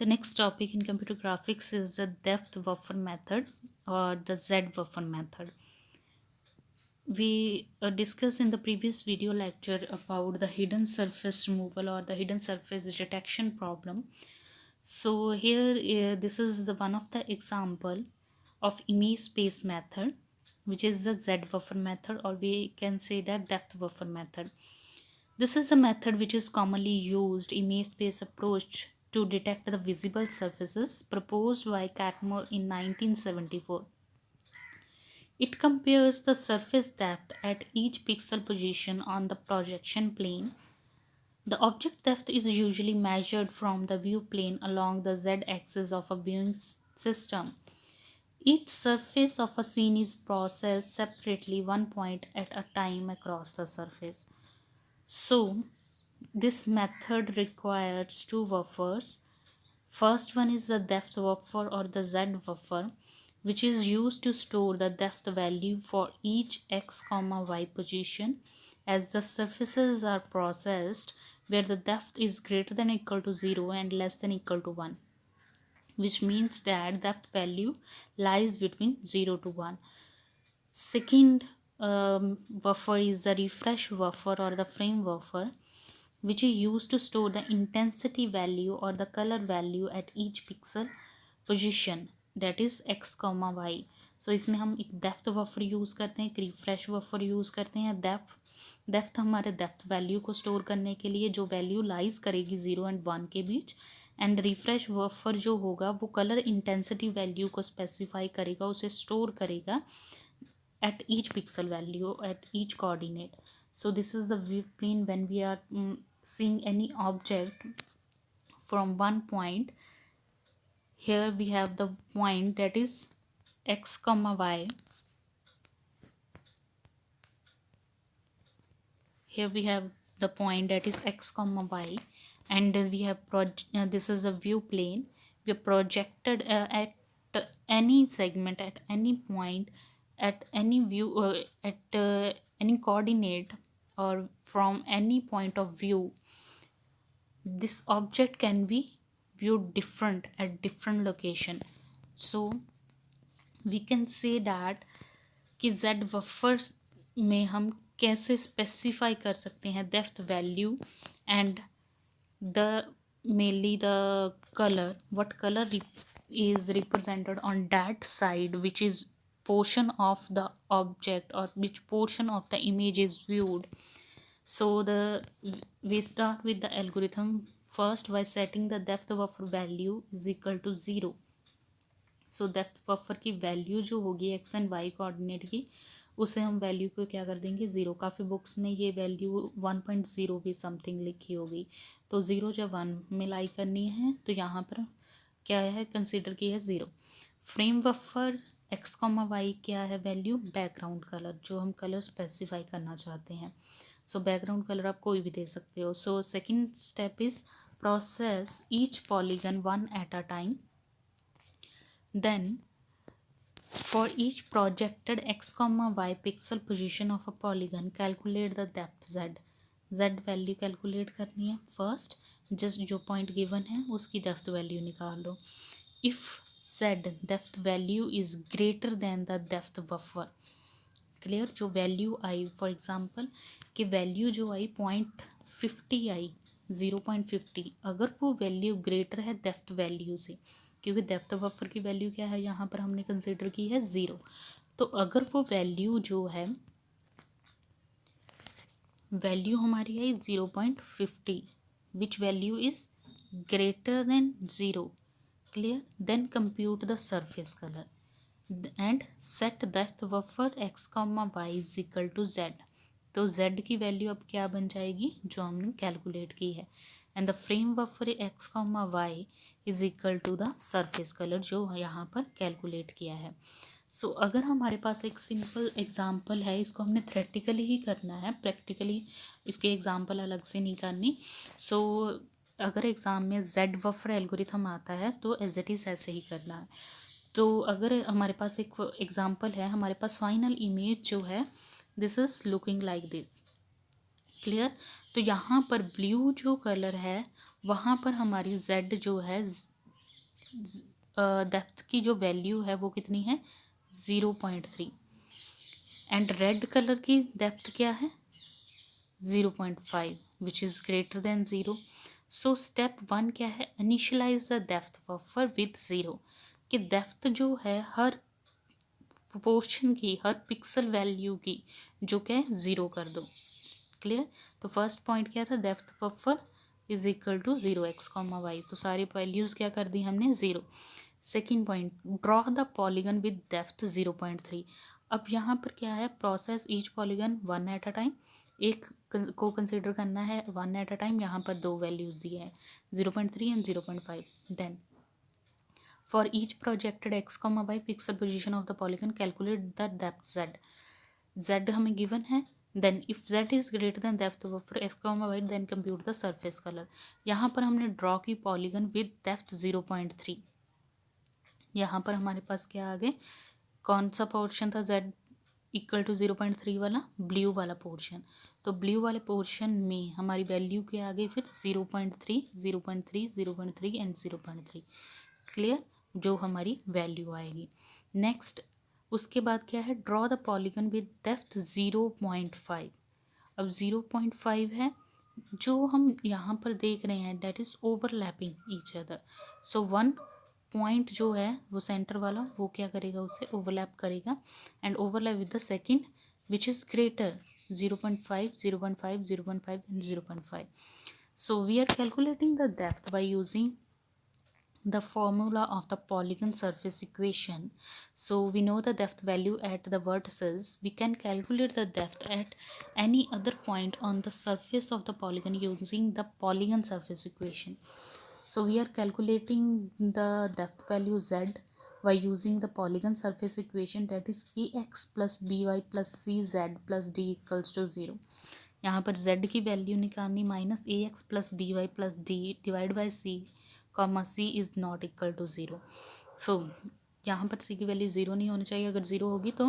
The next topic in computer graphics is the depth buffer method or the Z buffer method. We discussed in the previous video lecture about the hidden surface removal or the hidden surface detection problem. So here this is one of the example of image space method, which is the Z buffer method, or we can say that depth buffer method. This is a method which is commonly used image space approach to detect the visible surfaces, proposed by Catmull in 1974. It compares the surface depth at each pixel position on the projection plane. The object depth is usually measured from the view plane along the z-axis of a viewing system. Each surface of a scene is processed separately, one point at a time across the surface. So, this method requires two buffers. First one is the depth buffer or the Z buffer, which is used to store the depth value for each x, y position as the surfaces are processed where the depth is greater than or equal to 0 and less than or equal to 1, which means that depth value lies between 0 to 1. Second buffer is the refresh buffer or the frame buffer, which is used to store the intensity value or the color value at each pixel position, that is x, y. सो इसमें हम एक depth buffer use करते हैं, एक refresh buffer use करते हैं. Depth हमारे depth value को स्टोर करने के लिए जो वैल्यू लाइज करेगी 0 एंड 1 के बीच, एंड रिफ्रेश बफर जो होगा वो कलर इंटेंसिटी वैल्यू को स्पेसिफाई करेगा, उसे स्टोर करेगा at each pixel value at each coordinate. So this is the view plane when we are seeing any object from one point. Here we have the point that is x comma y. Here we have the point that is x comma y, and we have this is a view plane. We are projected at any segment, at any point, at any view, at any coordinate, or from any point of view. This object can be viewed different at different location. So we can say that कि z buffers में हम कैसे specify कर सकते हैं depth value and the mainly the color, what color is represented on that side, which is portion of the object or which portion of the image is viewed. So we start with the algorithm first by setting the depth buffer value is equal to 0. So depth buffer की value जो होगी x and Y coordinate की, उसे हम value को क्या कर देंगे 0. काफ़ी बुक्स में ये वैल्यू 1.0 भी समथिंग लिखी होगी, तो 0 जब 1 में लाई करनी है तो यहाँ पर क्या है कंसिडर की है 0. Frame buffer x comma y क्या है वैल्यू, बैकग्राउंड कलर, जो हम कलर स्पेसिफाई करना चाहते हैं. सो बैकग्राउंड कलर आप कोई भी दे सकते हो. So second step is process each polygon one at a time. Then for each projected x, y pixel position of a polygon, calculate the depth z. z value calculate करनी है. First just जो point given है उसकी depth value निकाल लो. If z depth value is greater than the depth buffer, clear, जो value I for example कि value जो आई 0.50 आई, 0.50, अगर वो वैल्यू ग्रेटर है डेप्थ वैल्यू से, क्योंकि डेप्थ बफर की वैल्यू क्या है यहाँ पर हमने कंसिडर की है 0, तो अगर वो वैल्यू जो है वैल्यू हमारी आई 0.50, which value is greater than 0, clear, then compute the surface colour and set depth buffer x comma y is equal to z. तो z की वैल्यू अब क्या बन जाएगी जो हमने कैलकुलेट की है, and the frame buffer x comma y is equal to the surface colour जो यहाँ पर कैलकुलेट किया है. सो अगर हमारे पास एक सिंपल एग्जांपल है, इसको हमने थ्योरेटिकली ही करना है, प्रैक्टिकली इसके एग्जांपल अलग से नहीं करनी. सो अगर एग्ज़ाम में जेड बफर एल्गोरिथम आता है तो एज इट इज़ ऐसे ही करना है. तो अगर हमारे पास एक एग्जांपल है, हमारे पास फाइनल इमेज जो है this is looking like this, clear. तो यहाँ पर ब्लू जो कलर है वहाँ पर हमारी जेड जो है डेप्थ की जो वैल्यू है वो कितनी है 0.3 एंड रेड कलर की डेप्थ क्या है 0.5 which is greater than 0. So step 1 क्या है initialize the depth buffer with 0 कि डेप्थ जो है हर प्रोपोर्शन की हर पिक्सल वैल्यू की जो क्या है 0 कर दो. क्लियर. तो फर्स्ट पॉइंट क्या था depth buffer is equal to 0 x, y. तो सारी वैल्यूज़ क्या कर दी हमने 0. Second point draw the polygon with depth 0.3. अब यहाँ पर क्या है process each polygon one at a time. एक को कंसिडर करना है वन एट अ टाइम. यहाँ पर दो वैल्यूज़ दिए हैं 0.3 and 0.5. Then for each projected x, y pixel position of the polygon calculate the depth z. Z हमें given है. Then if z is greater than depth of x, y then compute the surface color. यहाँ पर हमने draw की polygon with depth 0.3. यहाँ पर हमारे पास क्या आ गए कौन सा पोर्शन था z इक्वल टू 0.3 वाला ब्लू वाला पोर्शन. तो ब्लू वाले पोर्शन में हमारी वैल्यू क्या आ गई फिर 0.3 0.3 0.3 एंड 0.3. क्लियर. जो हमारी वैल्यू आएगी. नेक्स्ट उसके बाद क्या है draw the polygon with depth 0.5. अब 0.5 है जो हम यहाँ पर देख रहे हैं that is overlapping each other. So one point जो है वो सेंटर वाला वो क्या करेगा उसे ओवरलैप करेगा and overlap with the second which is greater 0.5 0.5 0.5 and 0.5. So we are calculating the depth by using the formula of the polygon surface equation. So we know the depth value at the vertices. We can calculate the depth at any other point on the surface of the polygon using the polygon surface equation. So we are calculating the depth value z by using the polygon surface equation that is ax plus by plus cz plus d equals to 0. यहाँ पर z की value निकालनी minus a x plus b y plus d divide by c comma c is not equal to 0. सो यहाँ पर सी की value 0 नहीं होनी चाहिए. अगर 0 होगी तो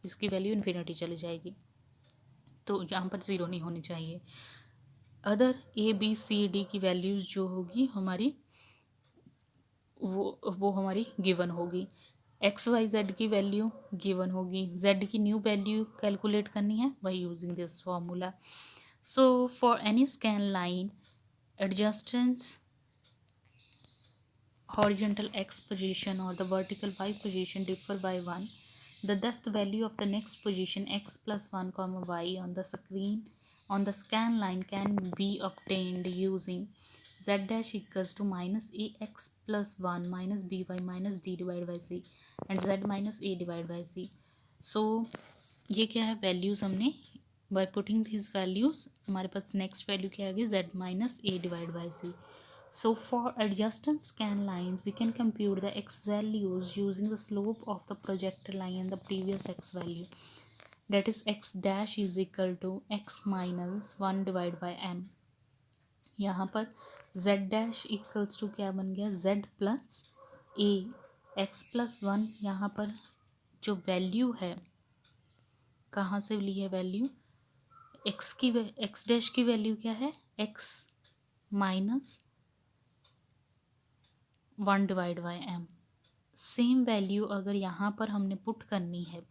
इसकी वैल्यू इन्फिनिटी चली जाएगी. तो यहाँ पर 0 नहीं होनी चाहिए. Other a b c d की वैल्यूज़ जो होगी हमारी वो हमारी गिवन होगी. एक्स वाई जेड की वैल्यू गिवन होगी. जेड की न्यू वैल्यू कैलकुलेट करनी है by using this formula. So for any scan line adjustance horizontal x position or the vertical y position differ by 1, the depth value of the next position x plus 1 comma y on the screen on the scan line can be obtained using z dash equals to minus ax plus 1 minus by minus d divided by c and z minus a divided by c. So ये क्या है values हमने by putting this values हमारे पास next value क्या आ गई z minus a divided by c. So for adjacent scan lines, we can compute the x values using the slope of the projected line and the previous x value. That is x dash is equal to x minus 1 divided by m. यहाँ पर z dash equals to क्या बन गया z plus a. x plus 1 यहाँ पर जो value है कहाँ से ली है वैल्यू x डैश की वैल्यू क्या है x minus 1 divide by m. Same value अगर यहाँ पर हमने पुट करनी है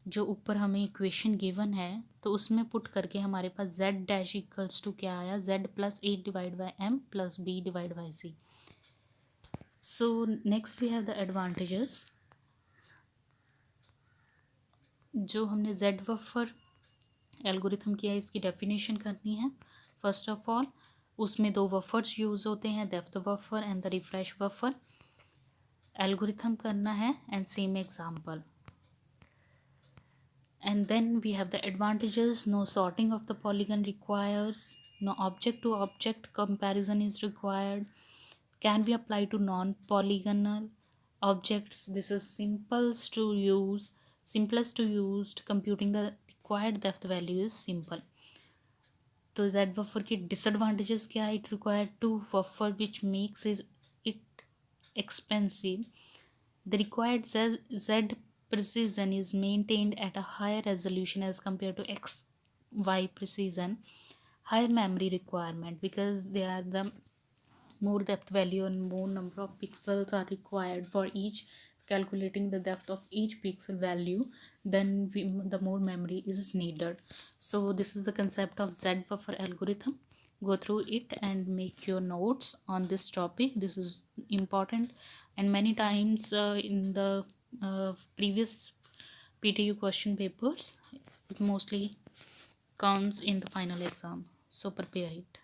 जो ऊपर हमें इक्वेशन गिवन है तो उसमें पुट करके हमारे पास z डैश इक्वल्स टू क्या आया z plus 8 divide by m plus b divide by c. So next we have the advantages. जो हमने z बफर एल्गोरिथम किया है इसकी डेफिनेशन करनी है. फर्स्ट ऑफ ऑल उसमें दो बफर्स यूज़ होते हैं depth buffer and the refresh buffer. Algorithm करना है and same example. And then we have the advantages. No sorting of the polygon requires. No object to object comparison is required. Can be applied to non-polygonal objects. This is simplest to use. Computing the required depth value is simple. तो z buffer की disadvantages क्या है? It requires two buffer which makes it expensive. The required z precision is maintained at a higher resolution as compared to XY precision. Higher memory requirement because they are the more depth value and more number of pixels are required for each calculating the depth of each pixel value, then the more memory is needed. So this is the concept of Z buffer algorithm. Go through it and make your notes on this topic. This is important, and many times in the previous PTU question papers it mostly comes in the final exam, so prepare it.